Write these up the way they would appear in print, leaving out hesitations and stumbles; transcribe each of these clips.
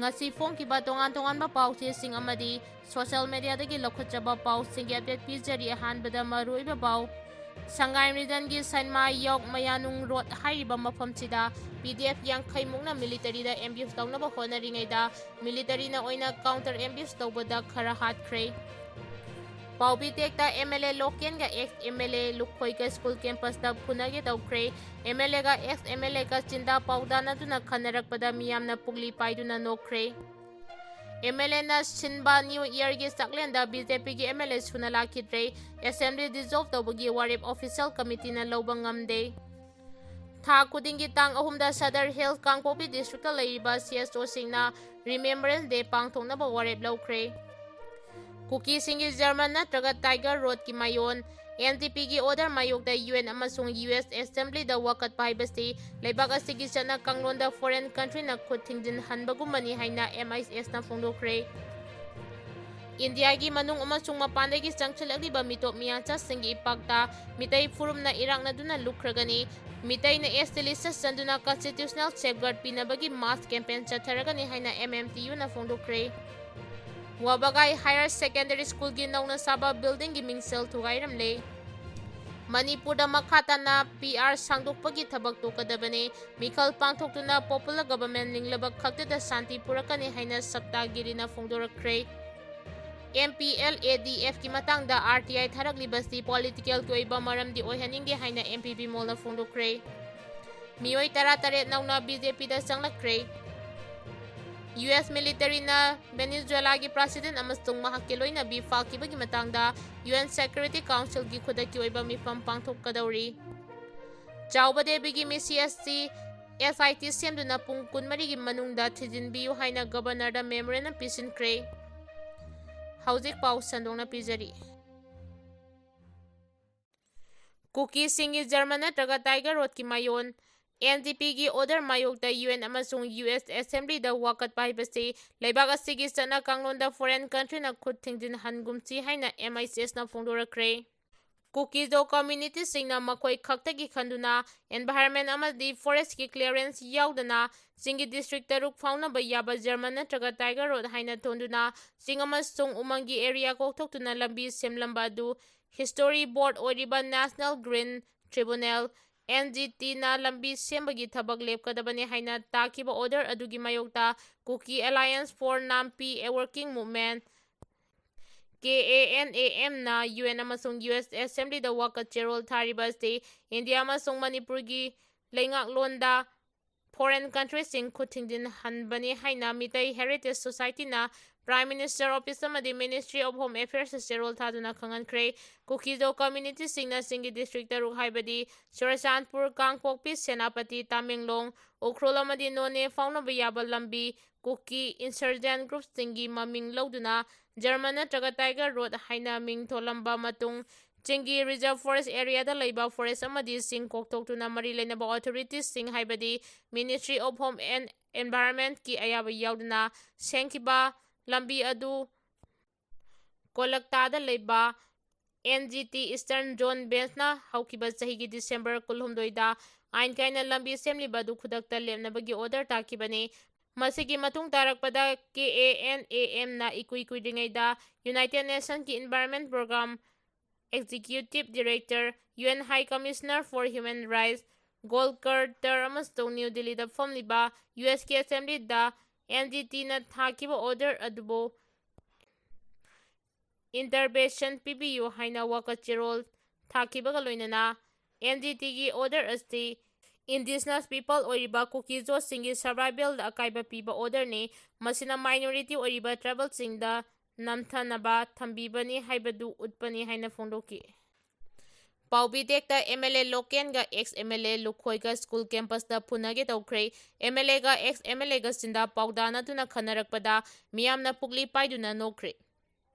ngasi phongkiba tongan-tonganba pausing amadi social media-dagi lokhatjaba pausingi update pijari ahanbada maruiba pau Sangai Region Sanma Yok Mayanung Road Hariba Mafamsida PDF Yankai Mukna military da ambush tawnaba honaringaida military na oina counter ambush tawbada khara hatkre Paubi tekta MLA Loken ga ex MLA Lukhoi ka school campus da phunage tawkre MLA ga ex MLA ka chinda paudana tuna khanarakpada miyamna pugli paiduna nokre MLA na Shinba New Year gi Saklenda BJP gi MLA sunala khidre Assembly dissolve tawbagi warip official committee na lawba ngamde Tha kudingi tang ahumda Sadar Hills Kangpopi district ta leiba CSO singna Remembrance Day pangthoknaba warip lawkre Kuki singi German natraga Tiger Road ki mayon NDP gi order mayokda UN amasung US Assembly da wakat paibasti leibak asigi chana kanglonda foreign country na khuthingjin hanbagumani haina MIS na phongdokre India gi manung amasung mapandagi changchilakliba mitop miyacha singi ipakta mitai furum na irang na duna lukragani mitai na ST list sanduna constitutional safeguard pinabagi mass campaign chatharagani haina MMTU na phongdokre Wabagai Higher Secondary School gi nauna saba building gi mingsel thugairamle Manipur da makhata na PR sangdokpagi thabak tokadabane mikhal pangthoktuna popular government linglaba khakta santi purakani haina saptagiri na phongdorakre MPL ADF ki matang da RTI tharaklibasi political ki oiba maramdi oihaningi haina MP Bimol na phongdokre mioi tara taret nauna BJP da sanglakre US military na Venezuela gi president amasung mahakki loina bi falkibagi matangda UN Security Council gi khudaki oiba mifam pangthokkadauri chawba debigi Meitei ST SIT semduna pung 12 gi manungda thijinbiu haina governor da memorandum pisinkre hauzik pau sandongna pijari Kuki singi German natraga Tiger Road ki mayon NDP gi order mayokda UN amasung US Assembly da wakat paibasi leibak asigi chana kanglonda foreign country na khuthingjin hangumchi haina MIS na phongdorakre Kuki do community singna makoi khaktagi khanduna environment amadi forest ki clearance yaudana singi district taruk fauna bayaba German natraga Tiger Road haina thonduna sing amasung umangi area kokthokuna lambi semlamba du history board oriba National Green Tribunal NGT na lambi sembagi thabak lepkadabani haina takiba order adugi mayokta Kuki Alliance for Nampi a working movement KANAM na UN amasung US Assembly da wakat cherol tharibasti India amasung Manipur gi leingak londa foreign countries sing khuthingjin hanbani haina Meitei Heritage Society na Prime Minister Office amadi Ministry of Home Affairs cherol thaduna khangankre Kukido community singna singi district taruk haibadi Churachandpur Kangpokpi Senapati Tamenglong Ukhrol amadi None faunaba yaba lambi Kuki insurgent groups singi maming lawduna German natraga Tiger Road haina ming tholamba matung Chingi Reserve Forest Area da leiba forest amadi sing koktoktuna mari lenaba authorities sing haibadi Ministry of Home and Environment ki ayaba yauduna sengkiba lambi adu kolakta da leiba NGT Eastern Zone Bench na haukiba sahigi December 12 da ain kaina lambi semliba du khudakta lemnabagi order takibane masigi matung tarakpada KANAM na ikuikuidingaida United Nations ki Environment Program Executive Director UN High Commissioner for Human Rights Golkarter amasung New Delhi da famliba US ki Assembly da NGT na thakiba order adubo intervention PBU haina wakachirol thakibaga loinana NGT gi order asti Indigenous people oriba Kukizo singi survival da akaiba piba order ni masina minority oriba tribal singda namthanaba thambibani haibadu utpani haina phongdoki Paubi tekta MLA Loken ga ex MLA Lukhoi ga school campus da phunage tawkre MLA ga ex MLA ga sinda paudana tuna khanarakpada miyamna pugli paiduna nokre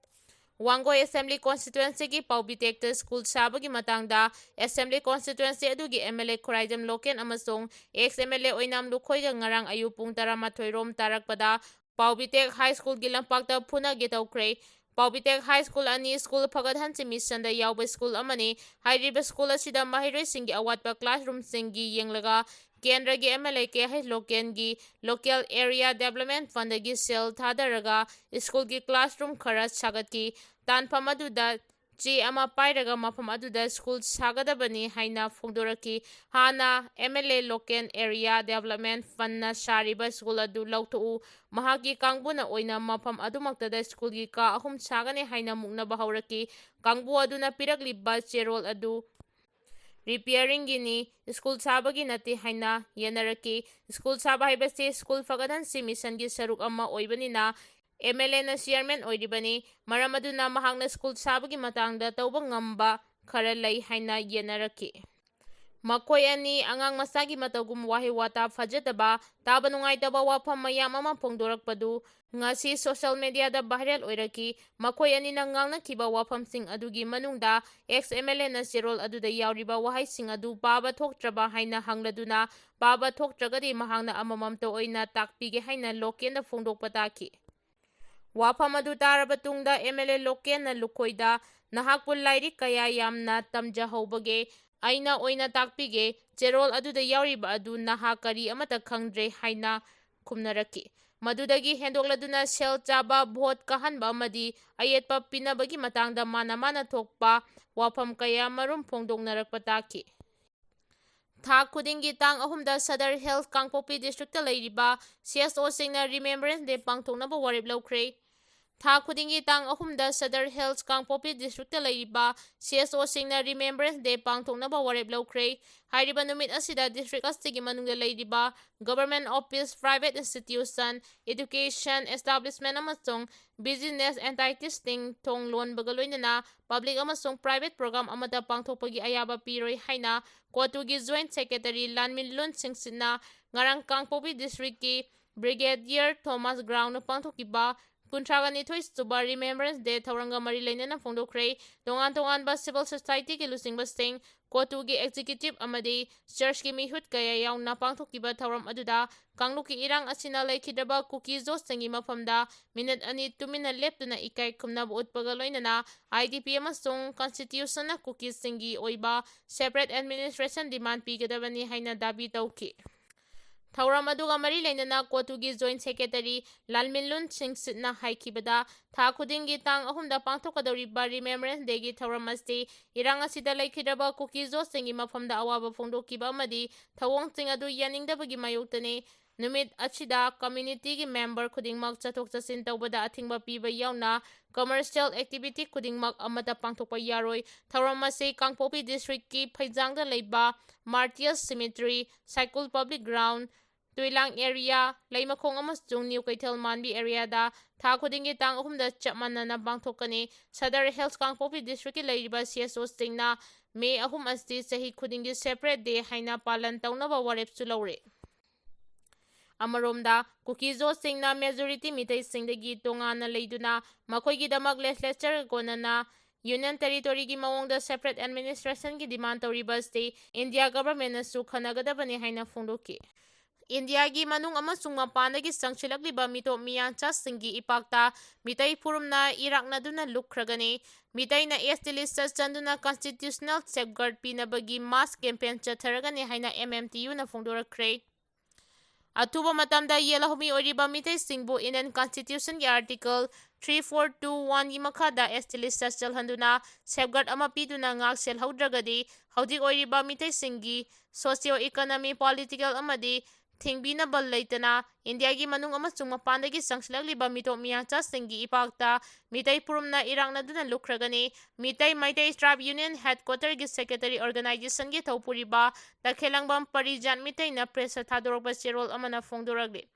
Wangoi Assembly Constituency ki Paubi tekta school sabagi matangda Assembly Constituency adugi MLA Khoraijam Loken amasung ex MLA Oinam Lukhoi ga ngarang ayu pung 13 rom tarakpada Paubi tek high school gi lampakta phunage tawkre Paubitek High School ani school phagadhan mission da yawba school amani hairiba school asida mahiroi singi awatpa classroom singi yenglaga ꯀꯦꯟꯗ꯭ꯔꯒꯤ MLA KH ꯂꯣꯀꯦꯜꯒꯤ local area development ꯐꯟꯗꯒꯤ ꯁꯦꯜ ꯊꯥꯗꯔꯒ ꯁ꯭ꯀꯨꯜꯒꯤ classroom ꯈꯔ ꯁꯥꯒꯠꯈꯤ꯫ ꯇꯥꯟꯐꯝ ꯑꯗꯨꯗ ꯆꯦ ꯑꯃ ꯄꯥꯏꯔꯒ ꯃꯐꯝ ꯑꯗꯨꯗ ꯁ꯭ꯀꯨꯜ ꯁꯥꯒꯗꯕꯅꯤ ꯍꯥꯏꯅ ꯐꯣꯡꯗꯣꯔꯛꯈꯤ꯫ ꯍꯥꯟꯅ MLA ꯂꯣꯀꯦꯜ ꯑꯦꯔꯤꯌꯥ ꯗꯦꯕꯂꯞꯃꯦꯟꯠ ꯐꯟꯗꯅ ꯁꯥꯔꯤꯕ ꯁ꯭ꯀꯨꯜ ꯑꯗꯨ ꯂꯧꯊꯣꯛꯎ, ꯃꯍꯥꯛꯀꯤ ꯀꯥꯡꯕꯨꯅ ꯑꯣꯏꯅ ꯃꯐꯝ ꯑꯗꯨꯃꯛꯇꯗ ꯁ꯭ꯀꯨꯜꯒꯤ ꯀꯥ 3 ꯁꯥꯒꯅꯤ ꯍꯥꯏꯅ ꯃꯨꯛꯅꯕ ꯍꯧꯔꯛꯈꯤ꯫ ꯀꯥꯡꯕꯨ ꯑꯗꯨꯅ ꯄꯤꯔꯛꯂꯤꯕ ꯆꯦꯔꯣꯜ ꯑꯗꯨ ꯔꯤꯄꯤꯌꯔꯤꯡꯒꯤꯅꯤ, ꯁ꯭ꯀꯨꯜ ꯁꯥꯕꯒꯤ ꯅꯠꯇꯦ ꯍꯥꯏꯅ ꯌꯦꯟꯅꯔꯛꯈꯤ꯫ ꯁ꯭ꯀꯨꯜ ꯁꯥꯕ ꯍꯥꯏꯕꯁꯤ ꯁ꯭ꯀꯨꯜ ꯐꯒꯠꯍꯟꯁꯤ ꯃꯤꯁꯟꯒꯤ ꯁꯔꯨꯛ ꯑꯃ ꯑꯣꯏꯕꯅꯤꯅ MLAꯅ ꯆꯤꯌꯔꯃꯦꯟ ꯑꯣꯏꯔꯤꯕꯅꯤ, ꯃꯔꯝ ꯑꯗꯨꯅ ꯃꯍꯥꯛꯅ ꯁ꯭ꯀꯨꯜ ꯁꯥꯕꯒꯤ ꯃꯇꯥꯡꯗ ꯇꯧꯕ ꯉꯝꯕ ꯈꯔ ꯂꯩ ꯍꯥꯏꯅ ꯌꯦꯟꯅꯔꯛꯈꯤ꯫ ꯃꯈꯣꯏ ꯑꯅꯤ ꯑꯉꯥꯡ ꯃꯆꯥꯒꯤ ꯃꯇꯧꯒꯨꯝ ꯋꯥꯍꯩ ꯋꯥꯇꯥ ꯐꯖꯗꯕ, ꯇꯥꯕ ꯅꯨꯡꯉꯥꯏꯇꯕ ꯋꯥꯐꯝ ꯃꯌꯥꯝ ꯑꯃ ꯐꯣꯡꯗꯣꯔꯛꯄꯗꯨ ꯉꯁꯤ ꯁꯣꯁꯤꯌꯦꯜ ꯃꯤꯗꯤꯌꯥꯗ ꯚꯥꯏꯔꯦꯜ ꯑꯣꯏꯔꯛꯈꯤ꯫ ꯃꯈꯣꯏ ꯑꯅꯤꯅ ꯉꯥꯡꯅꯈꯤꯕ ꯋꯥꯐꯝꯁꯤꯡ ꯑꯗꯨꯒꯤ ꯃꯅꯨꯡꯗ ꯑꯦꯛꯁ-MLAꯅ ꯆꯦꯔꯣꯜ ꯑꯗꯨꯗ ꯌꯥꯎꯔꯤꯕ ꯋꯥꯍꯩꯁꯤꯡ ꯑꯗꯨ ꯄꯥꯕ ꯊꯣꯛꯇ꯭ꯔꯕ ꯍꯥꯏꯅ ꯍꯪꯂꯗꯨꯅ ꯄꯥꯕ ꯊꯣꯛꯇ꯭ꯔꯒꯗꯤ ꯃꯍꯥꯛꯅ ꯑꯃꯃꯝꯇ ꯑꯣꯏꯅ ꯇꯥꯛꯄꯤꯒꯦ ꯍꯥꯏꯅ ꯂꯣꯀꯦꯜꯗ ꯐꯣꯡꯗꯣꯛꯄ ꯇꯥꯈꯤ꯫ ꯋꯥꯐꯝ ꯑꯗꯨ ꯇꯥꯔꯕ ꯇꯨꯡꯗ MLA ꯂꯣꯀꯦꯜꯅ ꯂꯨꯈꯣꯏꯗ "ꯅꯍꯥꯛꯄꯨ ꯂꯥꯏꯔꯤꯛ ꯀꯌꯥ ꯌꯥꯝꯅ ꯇꯝꯖꯍꯧꯕꯒꯦ? ꯑꯩꯅ ꯑꯣꯏꯅ ꯇꯥꯛꯄꯤꯒꯦ, ꯆꯦꯔꯣꯜ ꯑꯗꯨꯗ ꯌꯥꯎꯔꯤꯕ ꯑꯗꯨ ꯅꯍꯥꯛ ꯀꯔꯤ ꯑꯃꯠꯇ ꯈꯪꯗ꯭ꯔꯦ" ꯍꯥꯏꯅ ꯈꯨꯝꯅꯔꯛꯈꯤ꯫ ꯃꯗꯨꯗꯒꯤ ꯍꯦꯟꯗꯣꯛꯂꯗꯨꯅ ꯁꯦꯜ ꯆꯥꯕ, ꯚꯣꯠ ꯀꯥꯍꯟꯕ ꯑꯃꯗꯤ ꯑꯌꯦꯠꯄ ꯄꯤꯅꯕꯒꯤ ꯃꯇꯥꯡꯗ ꯃꯥꯅ ꯊꯣꯛꯄ ꯋꯥꯐꯝ ꯀꯌꯥ ꯃꯔꯨꯝ ꯐꯣꯡꯗꯣꯛꯅꯔꯛꯄ ꯇꯥꯈꯤ꯫ ꯊꯥ ꯈꯨꯗꯤꯡꯒꯤ ꯇꯥꯡ 3ꯗ ꯁꯗꯔ ꯍꯤꯜꯁ ꯀꯥꯡꯄꯣꯛꯄꯤ ꯗꯤꯁꯇ꯭ꯔꯤꯛꯇ ꯂꯩꯔꯤꯕ CSOꯁꯤꯡꯅ ꯔꯤꯃꯦꯝꯕꯔꯦꯟꯁ ꯗꯦ ꯄꯥꯡꯊꯣꯛꯅꯕ ꯋꯥꯔꯦꯞ ꯂꯧꯈ꯭ꯔꯦ꯫ ꯊꯥ ꯈꯨꯗꯤꯡꯒꯤ ꯇꯥꯡ 3ꯗ ꯁꯗꯔ ꯍꯤꯜꯁ ꯀꯥꯡꯄꯣꯛꯄꯤ ꯗꯤꯁꯇ꯭ꯔꯤꯛꯇ ꯂꯩꯔꯤꯕ CSOꯁꯤꯡꯅ ꯔꯤꯃꯦꯝꯕꯔꯦꯟꯁ ꯗꯦ ꯄꯥꯡꯊꯣꯛꯅꯕ ꯋꯥꯔꯦꯞ ꯂꯧꯈ꯭ꯔꯦ꯫ ꯍꯥꯏꯔꯤꯕ ꯅꯨꯃꯤꯠ ꯑꯁꯤꯗ ꯗꯤꯁꯇ꯭ꯔꯤꯛ ꯑꯁꯤꯒꯤ ꯃꯅꯨꯡꯗ ꯂꯩꯔꯤꯕ government office, private institution, education establishment ꯑꯃꯁꯨꯡ ꯕꯤꯖꯤꯅꯦꯁ ꯑꯦꯟꯇꯥꯏꯇꯤꯁꯤꯡ ꯊꯣꯡ ꯂꯣꯟꯕꯒ ꯂꯣꯏꯅꯅ ꯄꯕ꯭ꯂꯤꯛ ꯑꯃꯁꯨꯡ ꯄ꯭ꯔꯥꯏꯚꯦꯠ ꯄ꯭ꯔꯣꯒ꯭ꯔꯥꯝ ꯑꯃꯠꯇ ꯄꯥꯡꯊꯣꯛꯄꯒꯤ ꯑꯌꯥꯕ ꯄꯤꯔꯣꯏ ꯍꯥꯏꯅ ꯀꯣꯇꯨꯒꯤ ꯖꯣꯏꯟꯠ ꯁꯦꯀ꯭ꯔꯦꯇꯔꯤ ꯂꯥꯟꯃꯤꯟꯂꯨꯟ ꯁꯤꯡꯁꯤꯠꯅ ꯉꯔꯥꯡ ꯀꯥꯡꯄꯣꯛꯄꯤ ꯗꯤꯁꯇ꯭ꯔꯤꯛꯀꯤ ꯕ꯭ꯔꯤꯒꯦꯗꯤꯌꯔ ꯊꯣꯃꯥꯁ ꯒ꯭ꯔꯥꯎꯟꯗ ꯄꯥꯡꯊꯣꯛꯈꯤꯕ 32ꯁꯨꯕ ꯔꯤꯃꯦꯝꯕꯔꯦꯟꯁ ꯗꯦ ꯊꯧꯔꯝꯒ ꯃꯔꯤ ꯂꯩꯅꯅ ꯐꯣꯡꯗꯣꯛꯈ꯭ꯔꯦ꯫ ꯇꯣꯉꯥꯟ ꯇꯣꯉꯥꯟꯕ ꯁꯤꯚꯤꯜ ꯁꯣꯁꯥꯏꯇꯤꯒꯤ ꯂꯨꯆꯤꯡꯕꯁꯤꯡ, ꯀꯣꯇꯨꯒꯤ ꯑꯦꯛꯖꯤꯀ꯭ꯌꯨꯇꯤꯕ ꯑꯃꯗꯤ ꯆꯔꯆꯀꯤ ꯃꯤꯍꯨꯠ ꯀꯌꯥ ꯌꯥꯎꯅ ꯄꯥꯡꯊꯣꯛꯈꯤꯕ ꯊꯧꯔꯝ ꯑꯗꯨꯗ ꯀꯥꯡꯂꯨꯞꯀꯤ ꯏꯔꯥꯡ ꯑꯁꯤꯅ ꯂꯩꯈꯤꯗ꯭ꯔꯕ ꯀꯨꯀꯤ ꯖꯣꯠꯁꯤꯡꯒꯤ ꯃꯐꯝꯗ ꯃꯤꯅꯠ 2 ꯇꯨꯃꯤꯟꯅ ꯂꯦꯞꯇꯨꯅ ꯏꯀꯥꯏ ꯈꯨꯝꯅꯕ ꯎꯠꯄꯒ ꯂꯣꯏꯅꯅ IDP ꯑꯃꯁꯨꯡ ꯀꯟꯁꯇꯤꯇ꯭ꯌꯨꯁꯟꯅ ꯀꯨꯀꯤꯁꯤꯡꯒꯤ ꯑꯣꯏꯕ ꯁꯦꯄꯔꯦꯠ ꯑꯦꯗꯃꯤꯅꯤꯁꯇ꯭ꯔꯦꯁꯟ ꯗꯤꯃꯥꯟꯗ ꯄꯤꯒꯗꯕꯅꯤ ꯍꯥꯏꯅ ꯗꯥꯕꯤ ꯇꯧꯈꯤ꯫ ꯊꯧꯔꯝ ꯑꯗꯨꯒ ꯃꯔꯤ ꯂꯩꯅꯅ ꯀꯣꯇꯨꯒꯤ ꯖꯣꯏꯟꯠ ꯁꯦꯀ꯭ꯔꯦꯇꯔꯤ ꯂꯥꯟꯃꯤꯟꯂꯨꯟ ꯁꯤꯡꯁꯤꯠꯅ ꯍꯥꯏꯈꯤꯕꯗ ꯊꯥ ꯈꯨꯗꯤꯡꯒꯤ ꯇꯥꯡ 3ꯗ ꯄꯥꯡꯊꯣꯛꯀꯗꯧꯔꯤꯕ ꯔꯤꯃꯦꯝꯕꯔꯦꯟꯁ ꯗꯦꯒꯤ ꯊꯧꯔꯝ ꯑꯁꯤ ꯏꯔꯥꯡ ꯑꯁꯤꯗ ꯂꯩꯈꯤꯗ꯭ꯔꯕ ꯀꯨꯀꯤ ꯖꯣꯠꯁꯤꯡꯒꯤ ꯃꯐꯝꯗ ꯑꯋꯥꯕ ꯐꯣꯡꯗꯣꯛꯈꯤꯕ ꯑꯃꯗꯤ ꯊꯧꯑꯣꯡꯁꯤꯡ ꯑꯗꯨ ꯌꯥꯅꯤꯡꯗꯕꯒꯤ ꯃꯥꯌꯣꯛꯇꯅꯤ꯫ ꯅꯨꯃꯤꯠ ꯑꯁꯤꯗ ꯀꯝꯃ꯭ꯌꯨꯅꯤꯇꯤꯒꯤ ꯃꯦꯝꯕꯔ ꯈꯨꯗꯤꯡꯃꯛ ꯆꯠꯊꯣꯛ-ꯆꯠꯁꯤꯟ ꯇꯧꯕꯗ ꯑꯊꯤꯡꯕ ꯄꯤꯕ ꯌꯥꯎꯅ ꯀꯃꯔꯁꯤꯌꯦꯜ ꯑꯦꯛꯇꯤꯚꯤꯇꯤ ꯈꯨꯗꯤꯡꯃꯛ ꯑꯃꯠꯇ ꯄꯥꯡꯊꯣꯛꯄ ꯌꯥꯔꯣꯏ꯫ ꯊꯧꯔꯝ ꯑꯁꯤ ꯀꯥꯡꯄꯣꯛꯄꯤ ꯗꯤꯁꯇ꯭ꯔꯤꯛꯀꯤ ꯐꯩꯖꯥꯡꯗ ꯂꯩꯕ ꯃꯥꯔꯇꯤꯌꯔꯁ ꯁꯤꯃꯤꯇ꯭ꯔꯤ, ꯁꯥꯏꯀꯨꯜ ꯄꯕ꯭ꯂꯤꯛ ꯒ꯭ꯔꯥꯎꯟꯗ, ꯇꯨꯏꯂꯥꯡ ꯑꯦꯔꯤꯌꯥ, ꯂꯩꯃꯈꯣꯡ ꯑꯃꯁꯨꯡ ꯅ꯭ꯌꯨ ꯀꯩꯊꯦꯜ ꯃꯥꯟꯕꯤ ꯑꯦꯔꯤꯌꯥꯗ ꯊꯥ ꯈꯨꯗꯤꯡꯒꯤ ꯇꯥꯡ 3ꯗ ꯆꯞ ꯃꯥꯟꯅꯅ ꯄꯥꯡꯊꯣꯛꯀꯅꯤ꯫ ꯁꯗꯔ ꯍꯤꯜꯁ ꯀꯥꯡꯄꯣꯛꯄꯤ ꯗꯤꯁꯇ꯭ꯔꯤꯛꯀꯤ ꯂꯩꯔꯤꯕ CSOꯁꯤꯡꯅ ꯃꯦ 3 ꯑꯁꯤ ꯆꯍꯤ ꯈꯨꯗꯤꯡꯒꯤ ꯁꯦꯄꯔꯦꯠ ꯗꯦ ꯍꯥꯏꯅ ꯄꯥꯂꯟ ꯇꯧꯅꯕ ꯋꯥꯔꯦꯞꯁꯨ ꯂꯧꯔꯦ꯫ ꯑꯃꯔꯣꯝꯗ ꯀꯨꯀꯤ ꯖꯣꯠꯁꯤꯡꯅ ꯃꯦꯖꯣꯔꯤꯇꯤ ꯃꯤꯇꯩꯁꯤꯡꯗꯒꯤ ꯇꯣꯉꯥꯟꯅ ꯂꯩꯗꯨꯅ ꯃꯈꯣꯏꯒꯤꯗꯃꯛ ꯂꯦꯖꯤꯁꯂꯦꯆꯔꯒ ꯀꯣꯟꯅꯅ ꯌꯨꯅꯤꯌꯟ ꯇꯦꯔꯤꯇꯣꯔꯤꯒꯤ ꯃꯑꯣꯡꯗ ꯁꯦꯄꯔꯦꯠ ꯑꯦꯗꯃꯤꯅꯤꯁꯇ꯭ꯔꯦꯁꯟꯒꯤ ꯗꯤꯃꯥꯟꯗ ꯇꯧꯔꯤꯕ ꯑꯁꯤ ꯏꯟꯗꯤꯌꯥ ꯒꯚꯔꯟꯃꯦꯟꯠꯅꯁꯨ ꯈꯟꯅꯒꯗꯕꯅꯤ ꯍꯥꯏꯅ ꯐꯣꯡꯗꯣꯛꯈꯤ꯫ ꯏꯟꯗꯤꯌꯥꯒꯤ ꯃꯅꯨꯡ ꯑꯃꯁꯨꯡ ꯃꯄꯥꯟꯗꯒꯤ ꯆꯪꯁꯤꯜꯂꯛꯂꯤꯕ ꯃꯤꯇꯣꯞ ꯃꯤꯌꯥꯟꯆꯥꯁꯤꯡꯒꯤ ꯏꯄꯥꯛꯇ ꯃꯤꯇꯩ ꯐꯨꯔꯨꯞꯅ ꯏꯔꯥꯛꯅꯗꯨꯅ ꯂꯨꯞꯈ꯭ꯔꯒꯅꯤ꯫ ꯃꯤꯇꯩꯅ ST ꯂꯤꯁꯇ ꯆꯟꯗꯨꯅ ꯀꯟꯁꯇꯤꯇ꯭ꯌꯨꯁꯅꯦꯜ ꯁꯦꯐꯒꯥꯔꯗ ꯄꯤꯅꯕꯒꯤ ꯃꯥꯁ ꯀꯦꯝꯄꯦꯟ ꯆꯠꯊꯔꯒꯅꯤ ꯍꯥꯏꯅ MMTUꯅ ꯐꯣꯡꯗꯣꯔꯛꯈ꯭ꯔꯦ꯫ ꯑꯊꯨꯕ ꯃꯇꯝꯗ ꯌꯦꯜꯍꯧꯃꯤ ꯑꯣꯏꯔꯤꯕ ꯃꯤꯇꯩꯁꯤꯡꯕꯨ ꯏꯟꯗꯤꯌꯟ ꯀꯟꯁꯇꯤꯇ꯭ꯌꯨꯁꯟꯒꯤ ꯑꯥꯔꯇꯤꯀꯜ 3421ꯒꯤ ꯃꯈꯥꯗ ST ꯂꯤꯁꯇ ꯆꯜꯍꯟꯗꯨꯅ ꯁꯦꯐꯒꯥꯔꯗ ꯑꯃ ꯄꯤꯗꯨꯅ ꯉꯥꯛ ꯁꯦꯜꯍꯧꯗ꯭ꯔꯒꯗꯤ ꯍꯧꯖꯤꯛ ꯑꯣꯏꯔꯤꯕ ꯃꯤꯇꯩꯁꯤꯡꯒꯤ ꯁꯣꯁꯤꯑꯣ-ꯏꯀꯣꯅꯣꯃꯤ, ꯄꯣꯂꯤꯇꯤꯀꯦꯜ ꯑꯃꯗꯤ ꯊꯤꯡꯕꯤꯅꯕ ꯂꯩꯇꯅ ꯏꯟꯗꯤꯌꯥꯒꯤ ꯃꯅꯨꯡ ꯑꯃꯁꯨꯡ ꯃꯄꯥꯟꯗꯒꯤ ꯆꯪꯁꯤꯜꯂꯛꯂꯤꯕ ꯃꯤꯇꯣꯞ ꯃꯤꯌꯥꯟꯆꯥꯁꯤꯡꯒꯤ ꯏꯄꯥꯛꯇ ꯃꯤꯇꯩ ꯐꯨꯔꯨꯞꯅ ꯏꯔꯥꯛꯅꯗꯨꯅ ꯂꯨꯞꯈ꯭ꯔꯒꯅꯤ꯫ ꯃꯩꯇꯩ ꯇ꯭ꯔꯥꯏꯕ ꯌꯨꯅꯤꯌꯟ ꯍꯦꯗꯀ꯭ꯋꯥꯇꯔꯒꯤ ꯁꯦꯀ꯭ꯔꯦꯇꯔꯤ ꯑꯣꯔꯒꯅꯥꯏꯖꯦꯁꯟꯒꯤ ꯊꯧꯄꯨꯔꯤꯕ ꯇꯈꯦꯂꯝꯕꯝ ꯄꯔꯤꯖꯥꯠ ꯃꯤꯇꯩꯅ ꯄ꯭ꯔꯦꯁꯇ ꯊꯥꯗꯣꯔꯛꯄ ꯆꯦꯔꯣꯜ ꯑꯃꯅ ꯐꯣꯡꯗꯣꯔꯛꯂꯤ꯫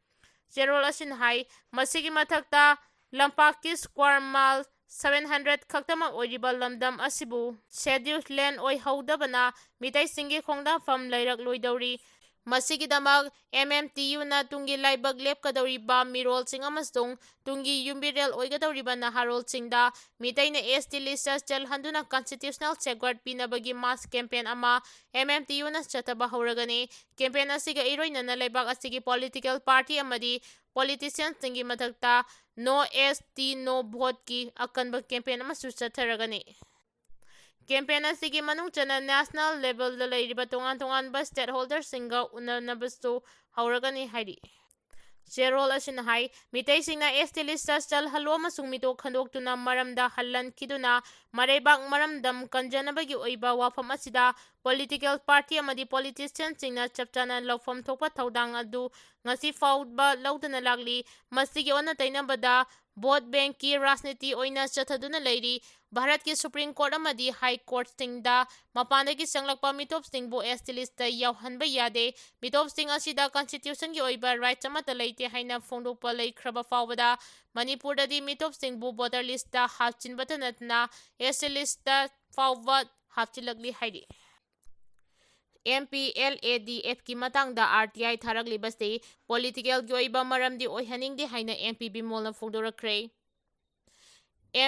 ꯆꯦꯔꯣꯜ ꯑꯁꯤꯅ ꯍꯥꯏ ꯃꯁꯤꯒꯤ ꯃꯊꯛꯇ ꯂꯝꯄꯥꯛꯀꯤ ꯁ꯭ꯀ꯭ꯋꯥꯔ ꯃꯥꯏꯜ 700 ꯈꯛꯇꯃꯛ ꯑꯣꯏꯔꯤꯕ ꯂꯝꯗꯝ ꯑꯁꯤꯕꯨ ꯁꯦꯗ꯭ꯌꯨꯜ ꯂꯦꯟꯗ ꯑꯣꯏꯍꯧꯗꯕꯅ ꯃꯤꯇꯩꯁꯤꯡꯒꯤ ꯈꯣꯡꯗꯥꯐꯝ ꯂꯩꯔꯛꯂꯣꯏꯗꯧꯔꯤ꯫ ꯃꯁꯤꯒꯤꯗꯃꯛ MMTUꯅ ꯇꯨꯡꯒꯤ ꯂꯥꯏꯕꯛ ꯂꯦꯞꯀꯗꯧꯔꯤꯕ ꯃꯤꯔꯣꯜꯁꯤꯡ ꯑꯃꯁꯨꯡ ꯇꯨꯡꯒꯤ ꯌꯨꯝꯕꯤꯔꯦꯜ ꯑꯣꯏꯒꯗꯧꯔꯤꯕ ꯅꯍꯥꯔꯣꯜꯁꯤꯡꯗ ꯃꯤꯇꯩꯅ ST ꯂꯤꯁꯇ ꯆꯜꯍꯟꯗꯨꯅ ꯀꯟꯁꯇꯤꯇ꯭ꯌꯨꯁꯅꯦꯜ ꯁꯦꯐꯒꯥꯔꯗ ꯄꯤꯅꯕꯒꯤ ꯃꯥꯁ ꯀꯦꯝꯄꯦꯟ ꯑꯃ MMTUꯅ ꯆꯠꯊꯕ ꯍꯧꯔꯒꯅꯤ꯫ ꯀꯦꯝꯄꯦꯟ ꯑꯁꯤꯒ ꯏꯔꯣꯏꯅꯅ ꯂꯩꯕꯥꯛ ꯑꯁꯤꯒꯤ ꯄꯣꯂꯤꯇꯤꯀꯦꯜ ꯄꯥꯔꯇꯤ ꯑꯃꯗꯤ ꯄꯣꯂꯤꯇꯤꯁꯤꯌꯟꯁꯤꯡꯒꯤ ꯃꯊꯛꯇ "ꯅꯣ ST ꯅꯣ ꯚꯣꯠ"ꯀꯤ ꯑꯀꯟꯕ ꯀꯦꯝꯄꯦꯟ ꯑꯃꯁꯨ ꯆꯠꯊꯔꯒꯅꯤ꯫ ꯀꯦꯝꯄꯦꯟ ꯑꯁꯤꯒꯤ ꯃꯅꯨꯡ ꯆꯟꯅ ꯅꯦꯁꯅꯦꯜ ꯂꯦꯚꯦꯜꯗ ꯂꯩꯔꯤꯕ ꯇꯣꯉꯥꯟ-ꯇꯣꯉꯥꯟꯕ ꯁ꯭ꯇꯦꯠꯍꯣꯜꯗꯔꯁꯤꯡꯒ ꯎꯅꯅꯕꯁꯨ ꯍꯧꯔꯒꯅꯤ ꯍꯥꯏꯔꯤ꯫ ꯆꯦꯔꯣꯜ ꯑꯁꯤꯅ ꯍꯥꯏ ꯃꯤꯇꯩꯁꯤꯡꯅ ST ꯂꯤꯁꯇ ꯆꯜꯍꯜꯂꯨ ꯑꯃꯁꯨꯡ ꯃꯤꯇꯣꯞ ꯈꯟꯗꯣꯛꯇꯨꯅ ꯃꯔꯝꯗ ꯍꯜꯍꯟꯈꯤꯗꯨꯅ ꯃꯔꯩꯕꯥꯛ ꯃꯔꯝꯗꯝ ꯀꯟꯖꯅꯕꯒꯤ ꯑꯣꯏꯕ ꯋꯥꯐꯝ ꯑꯁꯤꯗ ꯄꯣꯂꯤꯇꯤꯀꯦꯜ ꯄꯥꯔꯇꯤ ꯑꯃꯗꯤ ꯄꯣꯂꯤꯇꯤꯁꯤꯌꯟꯁꯤꯡꯅ ꯆꯞ ꯆꯥꯅ ꯂꯧꯐꯝ ꯊꯣꯛꯄ ꯊꯧꯗꯥꯡ ꯑꯗꯨ ꯉꯁꯤ ꯐꯥꯎꯕ ꯂꯧꯗꯨꯅ ꯂꯥꯛꯂꯤ꯫ ꯃꯁꯤꯒꯤ ꯑꯣꯟꯅ ꯇꯩꯅꯕꯗ ꯚꯣꯠ ꯕꯦꯡꯛꯀꯤ ꯔꯥꯖꯅꯤꯇꯤ ꯑꯣꯏꯅ ꯆꯠꯊꯗꯨꯅ ꯂꯩꯔꯤ꯫ ꯚꯥꯔꯠꯀꯤ ꯁꯨꯄ꯭ꯔꯤꯝ ꯀꯣꯔꯠ ꯑꯃꯗꯤ ꯍꯥꯏ ꯀꯣꯔꯠꯁꯤꯡꯗ ꯃꯄꯥꯟꯗꯒꯤ ꯆꯪꯂꯛꯄ ꯃꯤꯇꯣꯞꯁꯤꯡꯕꯨ ST ꯂꯤꯁꯇ ꯌꯥꯎꯍꯟꯕ ꯌꯥꯗꯦ꯫ ꯃꯤꯇꯣꯞꯁꯤꯡ ꯑꯁꯤꯗ ꯀꯟꯁꯇꯤꯇ꯭ꯌꯨꯁꯟꯒꯤ ꯑꯣꯏꯕ ꯔꯥꯏꯠꯁ ꯑꯃꯠꯇ ꯂꯩꯇꯦ ꯍꯥꯏꯅ ꯐꯣꯡꯗꯣꯛꯄ ꯂꯩꯈ꯭ꯔꯕ ꯐꯥꯎꯕꯗ ꯃꯅꯤꯄꯨꯔꯗꯗꯤ ꯃꯤꯇꯣꯞꯁꯤꯡꯕꯨ ꯚꯣꯇꯔ ꯂꯤꯁꯇ ꯍꯥꯞꯆꯤꯟꯕꯇ ꯅꯠꯇꯅ ST ꯂꯤꯁꯇ ꯐꯥꯎꯕ ꯍꯥꯞꯆꯤꯜꯂꯛꯂꯤ ꯍꯥꯏꯔꯤ꯫ MPLADFꯀꯤ ꯃꯇꯥꯡꯗ RTI ꯊꯥꯔꯛꯂꯤꯕꯁꯤ ꯄꯣꯂꯤꯇꯤꯀꯦꯜꯒꯤ ꯑꯣꯏꯕ ꯃꯔꯝꯗꯤ ꯑꯣꯏꯍꯟꯅꯤꯡꯗꯦ ꯍꯥꯏꯅ MP ꯕꯤꯃꯣꯜꯅ ꯐꯣꯡꯗꯣꯔꯛꯈ꯭ꯔꯦ꯫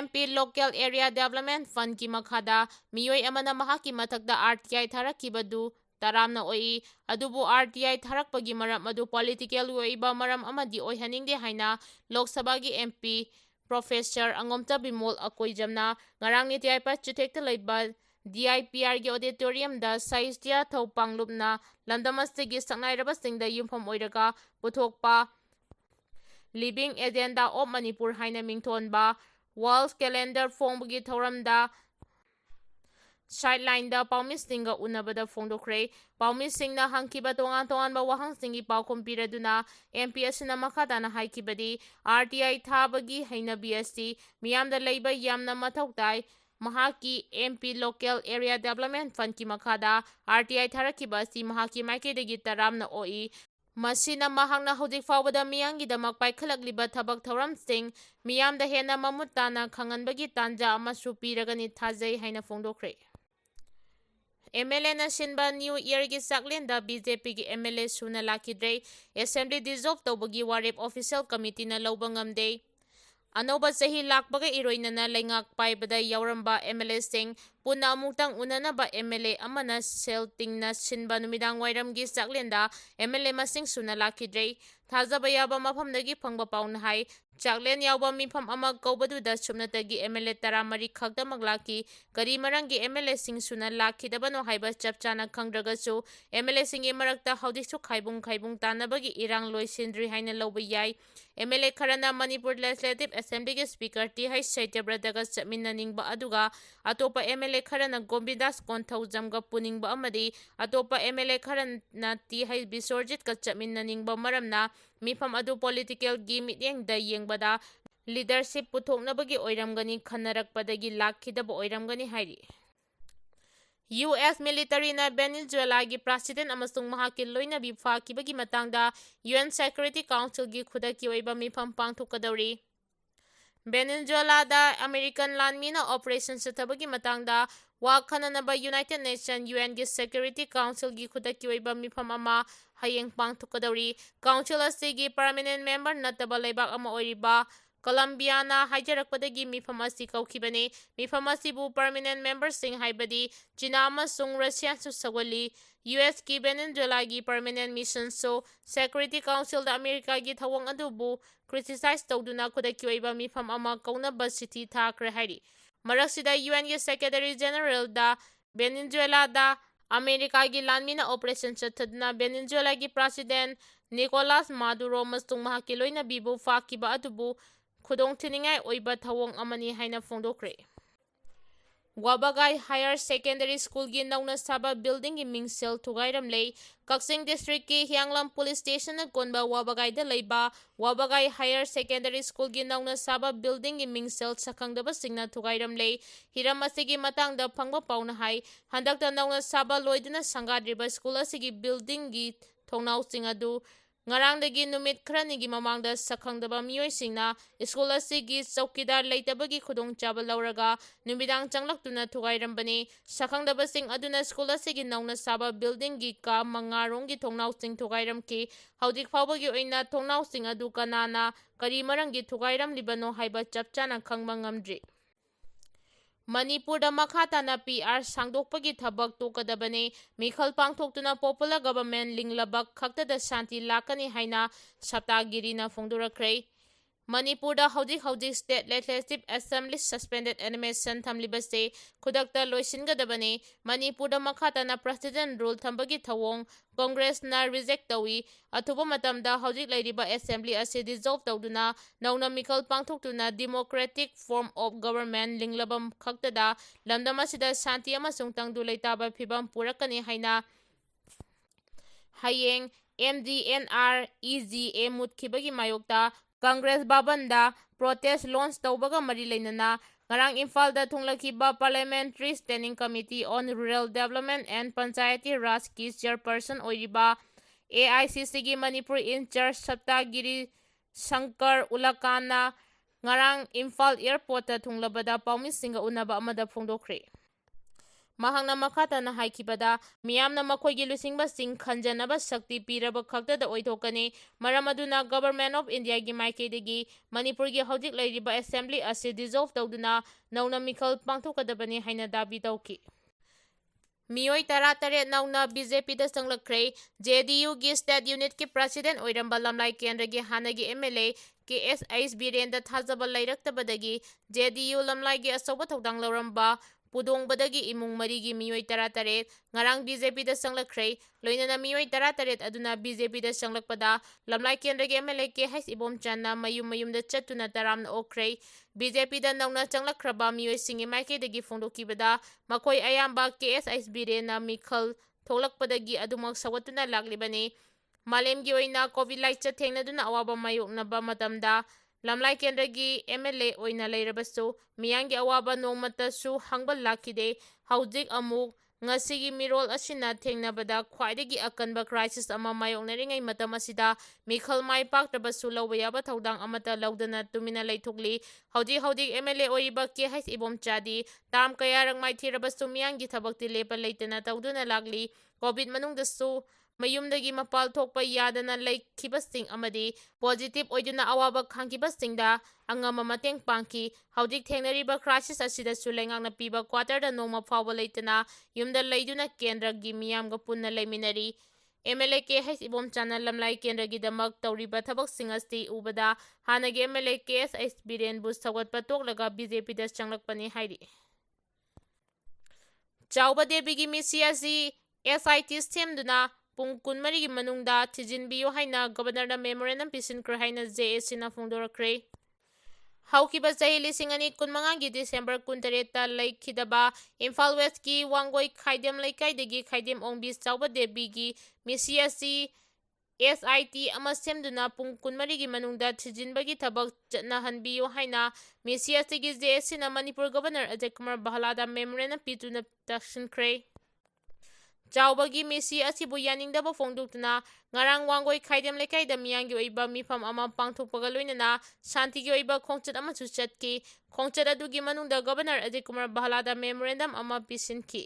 MP local area development ꯐꯟꯗꯀꯤ ꯃꯈꯥꯗ ꯃꯤꯑꯣꯏ ꯑꯃꯅ ꯃꯍꯥꯛꯀꯤ ꯃꯊꯛꯇ RTI ꯊꯥꯔꯛꯈꯤꯕꯗꯨ ꯇꯔꯥꯝꯅ ꯑꯣꯏ꯫ ꯑꯗꯨꯕꯨ RTI ꯊꯥꯔꯛꯄꯒꯤ ꯃꯔꯝ ꯑꯗꯨ ꯄꯣꯂꯤꯇꯤꯀꯦꯜꯒꯤ ꯑꯣꯏꯕ ꯃꯔꯝ ꯑꯃꯗꯤ ꯑꯣꯏꯍꯟꯅꯤꯡꯗꯦ ꯍꯥꯏꯅ ꯂꯣꯛ ꯁꯚꯥꯒꯤ MP ꯄ꯭ꯔꯣꯐꯦꯁꯔ ꯑꯉꯣꯝꯆꯥ ꯕꯤꯃꯣꯜ ꯑꯀꯣꯏꯖꯝꯅ ꯉꯔꯥꯡ ꯅꯤꯇꯤ ꯑꯥꯏꯄ ꯆꯨꯊꯦꯛꯇ ꯂꯩꯕ DIPRꯒꯤ ꯑꯣꯗꯤꯇꯣꯔꯤꯌꯝꯗ ꯁꯥꯍꯤꯁꯇ꯭ꯌ ꯊꯧꯄꯥꯡꯂꯨꯞꯅ ꯂꯝꯗꯝ ꯑꯁꯤꯒꯤ ꯁꯛꯅꯥꯏꯔꯕꯁꯤꯡꯗ ꯌꯨꯝꯐꯝ ꯑꯣꯏꯔꯒ ꯄꯨꯊꯣꯛꯄ ꯂꯤꯚꯤꯡ ꯑꯦꯖꯦꯟꯗꯥ ꯑꯣꯐ ꯃꯅꯤꯄꯨꯔ ꯍꯥꯏꯅ ꯃꯤꯡꯊꯣꯟꯕ ꯋꯥꯜ ꯀꯦꯂꯦꯟꯗꯔ ꯐꯣꯡꯕꯒꯤ ꯊꯧꯔꯝꯗ ꯁꯥꯏꯠꯂꯥꯏꯟꯗ ꯄꯥꯎꯃꯤꯁꯤꯡꯒ ꯎꯅꯕꯗ ꯐꯣꯡꯗꯣꯛꯈ꯭ꯔꯦ꯫ ꯄꯥꯎꯃꯤꯁꯤꯡꯅ ꯍꯪꯈꯤꯕ ꯇꯣꯉꯥꯟ-ꯇꯣꯉꯥꯟꯕ ꯋꯥꯍꯪꯁꯤꯡꯒꯤ ꯄꯥꯎꯈꯨꯝ ꯄꯤꯔꯗꯨꯅ MP ꯑꯁꯤꯅ ꯃꯈꯥ ꯇꯥꯅ ꯍꯥꯏꯈꯤꯕꯗꯤ RTI ꯊꯥꯕꯒꯤ ꯍꯩꯅꯕꯤ ꯑꯁꯤ ꯃꯤꯌꯥꯝꯗ ꯂꯩꯕ ꯌꯥꯝꯅ ꯃꯊꯧ ꯇꯥꯏ꯫ ꯃꯍꯥꯛꯀꯤ MP ꯂꯣꯀꯦꯜ ꯑꯦꯔꯤꯌꯥ ꯗꯦꯕꯂꯞꯃꯦꯟꯠ ꯐꯟꯗꯀꯤ ꯃꯈꯥꯗ RTI ꯊꯥꯔꯛꯈꯤꯕ ꯑꯁꯤ ꯃꯍꯥꯛꯀꯤ ꯃꯥꯏꯀꯩꯗꯒꯤ ꯇꯔꯥꯝꯅ ꯑꯣꯛꯏ꯫ ꯃꯁꯤꯅ ꯃꯍꯥꯛꯅ ꯍꯧꯖꯤꯛ ꯐꯥꯎꯕꯗ ꯃꯤꯌꯥꯝꯒꯤꯗꯃꯛ ꯄꯥꯏꯈꯠꯂꯛꯂꯤꯕ ꯊꯕꯛ ꯊꯧꯔꯝꯁꯤꯡ ꯃꯤꯌꯥꯝꯗ ꯍꯦꯟꯅ ꯃꯃꯨꯠ ꯇꯥꯅ ꯈꯪꯍꯟꯕꯒꯤ ꯇꯥꯟꯖꯥ ꯑꯃꯁꯨ ꯄꯤꯔꯒꯅꯤ ꯊꯥꯖꯩ ꯍꯥꯏꯅ ꯐꯣꯡꯗꯣꯛꯈ꯭ꯔꯦ꯫ MLAꯅ ꯁꯤꯟꯕ ꯅ꯭ꯌꯨ ꯏꯌꯔꯒꯤ ꯆꯥꯛꯂꯦꯟꯗ BJPꯒꯤ MLA ꯁꯨꯅ ꯂꯥꯛꯈꯤꯗ꯭ꯔꯦ꯫ ꯑꯦꯁꯦꯝꯕ꯭ꯂꯤ ꯗꯤꯖꯣꯜꯕ ꯇꯧꯕꯒꯤ ꯋꯥꯔꯦꯞ ꯑꯣꯐꯤꯁꯤꯌꯦꯜ ꯀꯃꯤꯇꯤꯅ ꯂꯧꯕ ꯉꯝꯗꯦ꯫ ꯑꯅꯧꯕ ꯆꯍꯤ ꯂꯥꯛꯄꯒ ꯏꯔꯣꯏꯅꯅ ꯂꯩꯉꯥꯛ ꯄꯥꯏꯕꯗ ꯌꯥꯎꯔꯝꯕ MLAꯁꯤꯡ ꯄꯨꯟꯅ ꯑꯃꯨꯛꯇꯪ ꯎꯅꯅꯕ MLA ꯑꯃꯅ ꯁꯦꯜ ꯇꯤꯡꯅ ꯁꯤꯟꯕ ꯅꯨꯃꯤꯗꯥꯡꯋꯥꯏꯔꯝꯒꯤ ꯆꯥꯛꯂꯦꯟꯗ MLA ꯃꯁꯤꯡ ꯁꯨꯅ ꯂꯥꯛꯈꯤꯗ꯭ꯔꯦ꯫ ꯊꯥꯖꯕ ꯌꯥꯕ ꯃꯐꯝꯗꯒꯤ ꯐꯪꯕ ꯄꯥꯎꯅ ꯍꯥꯏ ꯆꯥꯛꯂꯦꯟ ꯌꯥꯎꯕ ꯃꯤꯐꯝ ꯑꯃ ꯀꯧꯕꯗꯨꯗ ꯁꯨꯞꯅꯇꯒꯤ MLA 13 ꯈꯛꯇꯃꯛ ꯂꯥꯛꯈꯤ꯫ ꯀꯔꯤ ꯃꯔꯝꯒꯤ MLAꯁꯤꯡ ꯁꯨꯅ ꯂꯥꯛꯈꯤꯗꯕꯅꯣ ꯍꯥꯏꯕ ꯆꯞ ꯆꯥꯅ ꯈꯪꯗ꯭ꯔꯒꯁꯨ MLAꯁꯤꯡꯒꯤ ꯃꯔꯛꯇ ꯍꯧꯖꯤꯛꯁꯨ ꯈꯥꯏꯕꯨꯡ ꯇꯥꯟꯅꯕꯒꯤ ꯏꯔꯥꯡ ꯂꯣꯏꯁꯤꯟꯗ꯭ꯔꯤ ꯍꯥꯏꯅ ꯂꯧꯕ ꯌꯥꯏ꯫ MLA ꯈꯔꯅ ꯃꯅꯤꯄꯨꯔ ꯂꯦꯖꯤꯁꯂꯦꯇꯤꯚ ꯑꯦꯁꯦꯝꯕ꯭ꯂꯤꯒꯤ ꯁ꯭ꯄꯤꯀꯔ ꯇꯤ.ꯍꯩꯆ ꯁꯩꯇ꯭ꯌꯕ꯭ꯔꯇꯒ ꯆꯠꯃꯤꯟꯅꯅꯤꯡꯕ ꯑꯗꯨꯒ ꯑꯇꯣꯞꯄ MLA ꯈꯔꯅ ꯒꯣꯕꯤꯟꯗꯥꯁ ꯀꯣꯟꯊꯧꯖꯝꯒ ꯄꯨꯅꯤꯡꯕ ꯑꯃꯗꯤ ꯑꯇꯣꯞꯄ MLA ꯈꯔꯅ ꯇꯤ.ꯍꯩꯆ ꯕꯤꯁ꯭ꯋꯔꯖꯤꯠꯀ ꯆꯠꯃꯤꯟꯅꯅꯤꯡꯕ ꯃꯔꯝꯅ ꯃꯤꯐꯝ ꯑꯗꯨ ꯄꯣꯂꯤꯇꯤꯀꯦꯜꯒꯤ ꯃꯤꯠꯌꯦꯡꯗ ꯌꯦꯡꯕꯗ ꯂꯤꯗꯔꯁꯤꯞ ꯄꯨꯊꯣꯛꯅꯕꯒꯤ ꯑꯣꯏꯔꯝꯒꯅꯤ ꯈꯟꯅꯔꯛꯄꯗꯒꯤ ꯂꯥꯛꯈꯤꯗꯕ ꯑꯣꯏꯔꯝꯒꯅꯤ ꯍꯥꯏꯔꯤ꯫ US ꯃꯤꯂꯤꯇꯔꯤꯅ ꯚꯦꯅꯦꯖꯨꯋꯦꯂꯥꯒꯤ ꯄ꯭ꯔꯁꯤꯗꯦꯟꯠ ꯑꯃꯁꯨꯡ ꯃꯍꯥꯛꯀꯤ ꯂꯣꯏꯅꯕꯤ ꯐꯥꯈꯤꯕꯒꯤ ꯃꯇꯥꯡꯗ UN ꯁꯦꯀ꯭ꯌꯨꯔꯤꯇꯤ ꯀꯥꯎꯟꯁꯤꯜꯒꯤ ꯈꯨꯗꯛꯀꯤ ꯑꯣꯏꯕ ꯃꯤꯐꯝ ꯄꯥꯡꯊꯣꯛꯀꯗꯧꯔꯤ꯫ ꯚꯦꯅꯦꯖꯨꯋꯦꯂꯥꯗ ꯑꯃꯦꯔꯤꯀꯟ ꯂꯥꯟꯃꯤꯅ ꯑꯣꯄꯔꯦꯁꯟ ꯆꯠꯊꯕꯒꯤ ꯃꯇꯥꯡꯗ ꯋꯥ ꯈꯟꯅꯅꯕ ꯌꯨꯅꯥꯏꯇꯦꯗ ꯅꯦꯁꯟ UNꯒꯤ ꯁꯦꯀ꯭ꯌꯨꯔꯤꯇꯤ ꯀꯥꯎꯟꯁꯤꯜꯒꯤ ꯈꯨꯗꯛꯀꯤ ꯑꯣꯏꯕ ꯃꯤꯐꯝ ꯑꯃ ꯍꯌꯦꯡ ꯄꯥꯡꯊꯣꯛꯀꯗꯧꯔꯤ꯫ ꯀꯥꯎꯟꯁꯤꯜ ꯑꯁꯤꯒꯤ ꯄꯔꯃꯦꯅꯦꯟꯠ ꯃꯦꯝꯕꯔ ꯅꯠꯇꯕ ꯂꯩꯕꯥꯛ ꯑꯃ ꯑꯣꯏꯔꯤꯕ ꯀꯂꯝꯕꯤꯌꯥꯅ ꯍꯥꯏꯖꯔꯛꯄꯗꯒꯤ ꯃꯤꯐꯝ ꯑꯁꯤ ꯀꯧꯈꯤꯕꯅꯤ꯫ ꯃꯤꯐꯝ ꯑꯁꯤꯕꯨ ꯄꯔꯃꯦꯅꯦꯟꯠ ꯃꯦꯝꯕꯔꯁꯤꯡ ꯍꯥꯏꯕꯗꯤ ꯆꯤꯅꯥ ꯑꯃꯁꯨꯡ ꯔꯁꯤꯌꯥꯁꯨ ꯁꯧꯒꯠꯂꯤ꯫ USꯀꯤ ꯚꯦꯅꯦꯖꯨꯋꯦꯂꯥꯒꯤ ꯄꯔꯃꯦꯅꯦꯟꯠ ꯃꯤꯁꯟꯁꯨ ꯁꯦꯀ꯭ꯌꯨꯔꯤꯇꯤ ꯀꯥꯎꯟꯁꯤꯜꯗ ꯑꯃꯦꯔꯤꯀꯥꯒꯤ ꯊꯧꯑꯣꯡ ꯑꯗꯨꯕꯨ ꯀ꯭ꯔꯤꯇꯤꯁꯥꯏꯖ ꯇꯧꯗꯨꯅ ꯈꯨꯗꯛꯀꯤ ꯑꯣꯏꯕ ꯃꯤꯐꯝ ꯑꯃ ꯀꯧꯅꯕ ꯆꯤꯊꯤ ꯊꯥꯈ꯭ꯔꯦ ꯍꯥꯏꯔꯤ꯫ ꯃꯔꯛꯁꯤꯗ UNꯒꯤ ꯁꯦꯀ꯭ꯔꯦꯇꯔꯤ ꯖꯦꯅꯔꯦꯜꯗ ꯚꯦꯅꯦꯖꯨꯋꯦꯂꯥꯗ ꯑꯃꯦꯔꯤꯀꯥꯒꯤ ꯂꯥꯟꯃꯤꯅ ꯑꯣꯄꯔꯦꯁꯟ ꯆꯠꯊꯗꯨꯅ ꯚꯦꯅꯦꯖꯨꯋꯦꯂꯥꯒꯤ ꯄ꯭ꯔꯁꯤꯗꯦꯟꯠ ꯅꯤꯀꯣꯂꯥꯁ ꯃꯥꯗꯨꯔꯣ ꯑꯃꯁꯨꯡ ꯃꯍꯥꯛꯀꯤ ꯂꯣꯏꯅꯕꯤꯕꯨ ꯐꯥꯈꯤꯕ ꯑꯗꯨꯕꯨ ꯈꯨꯗꯣꯡꯊꯤꯅꯤꯡꯉꯥꯏ ꯑꯣꯏꯕ ꯊꯧꯑꯣꯡ ꯑꯃꯅꯤ ꯍꯥꯏꯅ ꯐꯣꯡꯗꯣꯛꯈ꯭ꯔꯦ꯫ ꯋꯥꯕꯒꯥꯏ ꯍꯥꯌꯔ ꯁꯦꯀꯦꯟꯗꯔꯤ ꯁ꯭ꯀꯨꯜꯒꯤ ꯅꯧꯅ ꯁꯥꯕ ꯕꯤꯜꯗꯤꯡꯒꯤ ꯃꯤꯡꯁꯦꯜ ꯊꯨꯒꯥꯏꯔꯝꯂꯦ꯫ ꯀꯛꯆꯤꯡ ꯗꯤꯁꯇ꯭ꯔꯤꯛꯀꯤ ꯍꯤꯌꯥꯡꯂꯝ ꯄꯨꯂꯤꯁ ꯁ꯭ꯇꯦꯁꯟꯅ ꯀꯣꯟꯕ ꯋꯥꯕꯒꯥꯏꯗ ꯂꯩꯕ ꯋꯥꯕꯒꯥꯏ ꯍꯥꯌꯔ ꯁꯦꯀꯦꯟꯗꯔꯤ ꯁ꯭ꯀꯨꯜꯒꯤ ꯅꯧꯅ ꯁꯥꯕ ꯕꯤꯜꯗꯤꯡꯒꯤ ꯃꯤꯡꯁꯦꯜ ꯁꯛꯈꯪꯗꯕꯁꯤꯡꯅ ꯊꯨꯒꯥꯏꯔꯝꯂꯦ꯫ ꯍꯤꯔꯝ ꯑꯁꯤꯒꯤ ꯃꯇꯥꯡꯗ ꯐꯪꯕ ꯄꯥꯎꯅ ꯍꯥꯏ ꯍꯟꯗꯛꯇ ꯅꯧꯅ ꯁꯥꯕ ꯂꯣꯏꯗꯨꯅ ꯁꯪꯒꯥꯗ꯭ꯔꯤꯕ ꯁ꯭ꯀꯨꯜ ꯑꯁꯤꯒꯤ ꯕꯤꯜꯗꯤꯡꯒꯤ ꯊꯣꯡꯅꯥꯎꯁꯤꯡ ꯑꯗꯨ ꯉꯔꯥꯡꯗꯒꯤ ꯅꯨꯃꯤꯠ ꯈꯔꯅꯤꯒꯤ ꯃꯃꯥꯡꯗ ꯁꯛꯈꯪꯗꯕ ꯃꯤꯑꯣꯏꯁꯤꯡꯅ ꯁ꯭ꯀꯨꯜ ꯑꯁꯤꯒꯤ ꯆꯧꯀꯤꯗꯥꯔ ꯂꯩꯇꯕꯒꯤ ꯈꯨꯗꯣꯡꯆꯥꯕ ꯂꯧꯔꯒ ꯅꯨꯃꯤꯗꯥꯡ ꯆꯪꯂꯛꯇꯨꯅ ꯊꯨꯒꯥꯏꯔꯝꯕꯅꯤ꯫ ꯁꯛꯈꯪꯗꯕꯁꯤꯡ ꯑꯗꯨꯅ ꯁ꯭ꯀꯨꯜ ꯑꯁꯤꯒꯤ ꯅꯧꯅ ꯁꯥꯕ ꯕꯤꯜꯗꯤꯡꯒꯤ ꯀꯥ 5ꯔꯣꯝꯒꯤ ꯊꯣꯡꯅꯥꯎꯁꯤꯡ ꯊꯨꯒꯥꯏꯔꯝꯈꯤ꯫ ꯍꯧꯖꯤꯛ ꯐꯥꯎꯕꯒꯤ ꯑꯣꯏꯅ ꯊꯣꯡꯅꯥꯎꯁꯤꯡ ꯑꯗꯨ ꯀꯅꯥꯅ ꯀꯔꯤ ꯃꯔꯝꯒꯤ ꯊꯨꯒꯥꯏꯔꯝꯂꯤꯕꯅꯣ ꯍꯥꯏꯕ ꯆꯞ ꯆꯥꯅ ꯈꯪꯕ ꯉꯝꯗ꯭ꯔꯤ꯫ ꯃꯅꯤꯄꯨꯔꯗ ꯃꯈꯥ ꯇꯥꯅ PR ꯁꯥꯡꯗꯣꯛꯄꯒꯤ ꯊꯕꯛ ꯇꯣꯛꯀꯗꯕꯅꯤ꯫ ꯃꯤꯈꯜ ꯄꯥꯡꯊꯣꯛꯇꯨꯅ ꯄꯣꯄꯨꯂꯔ ꯒꯚꯔꯟꯃꯦꯟꯠ ꯂꯤꯡꯂꯕ ꯈꯛꯇꯗ ꯁꯥꯟꯇꯤ ꯂꯥꯛꯀꯅꯤ ꯍꯥꯏꯅ ꯁꯞꯇꯥꯒꯤꯔꯤꯅ ꯐꯣꯡꯗꯣꯔꯛꯈ꯭ꯔꯦ꯫ Manipurda hꯧꯖꯤꯛ State Legislative Assembly Suspended Animation Thamlibase Khudakta Loisingadabani Manipurda Makhatana President Rule Thambagi Thawong Congress na reject tawi athuba matamda hojik leiriba assembly ase dissolve tawduna nauna mikal pangthoktuna democratic form of government linglabam khaktada lamdam asida shanti amasung tangdu leitaba phibam purakani haina hayeng MDNR EGA mutkibagi mayokta Congress babanda protest launch tawbaga mari leinana ngarang Imphal thunglakiba Parliamentary Standing Committee on Rural Development and Panchayati Raj ki chairperson oiriba AICC gi Manipur in charge Saptagiri Shankar Ulakana ngarang Imphal airport thunglabada paumisinga unaba amada phongdokhre Mahangna makhatana haikibada miyamna makhoi lusingba sing khanjanaba shakti piraba khaktada oithokani maramaduna Government of India gi maikeidagi Manipur gi hojik leiriba assembly ase dissolve tawduna nauna mikhal pangthokadabani haina dabi tawki Miyoi Taret nauna BJP da sanglakre JDU gi state unit ki president oiramba lamlai kendra gi hanagi MLA KSH Birenda thajaba lairaktabadagi JDU lamlai gi asoba thodang loramba Pudongbadagi imung marigi miyoi Taret ngarang BJP da sanglakre loinana miyoi Taret aduna BJP da sanglakpada lamlai kendra gi MLA KH ibom channa mayum da chatuna taramna okre BJP da nauna changlakhraba miyoi singi maikeidagi phongdokibada makoi ayamba KSH Birena mikhal tholakpadagi adumak sawatuna laklibani malemgi oina covid laicha thengnaduna awaba mayoknaba matamda lamlai kendra MLA oina leirabasu miyangi awaba nongmatasu hangbal lakide hauzik amuk ngasigi mirol asina thengnabada khwaidagi akanba crisis ama mayoknaringai matam asida mikhal mai paktabasu lawayaba thodang amata lawdana tumina leithokli haudik MLA oiba KH ibom chadi tam kayarang mai thirabasu miyangi thabakti lepa leitana tawduna lagli covid manungdasu mayumdagi mapal thokpa yadana laikhibasing amadi positive oiduna awaba khangkibasingda angama mateng pangki haudik thengnariba crisis asida sulengangna piba quarter da nongma fawba leitana yumda leiduna kendra gi miyamga punna leiminari MLA KH ibom chana lamlai kendra gi damak tawriba thabak singasti ubada hanagi MLA KSH Biren bus thawatpa toklaga BJP da changlakpani hairi Chawba debigi misiasi SIT stemduna Pung kunmarigi manungda tijinbiyo haina Governor memorandum pisinkhre haina JSC na phongdorakre Haukiba chahi lisingani kunmangagi December 13 laikhidaba Imphal West ki Wangoi Khaidem Laikai Khaidem Ongbis Chawba Debigi Misiasi SIT ama semduna pung kunmarigi manungda tijinbagi thabak chatnahanbiyo haina Misiasi gi JSC na Manipur Governor Ajay Kumar Bahalada memorandum pituna takshinkhre Chawbagi misi asibu yaningdaba phongdoktuna ngarang wangoi khaidem lekaida miyangi oiba mifam ama pangthokpaga loinana shantigi oiba khongchat ama chu chatki khongchat adugi manungda Governor Ajay Kumar Bahalada memorandum ama pisinki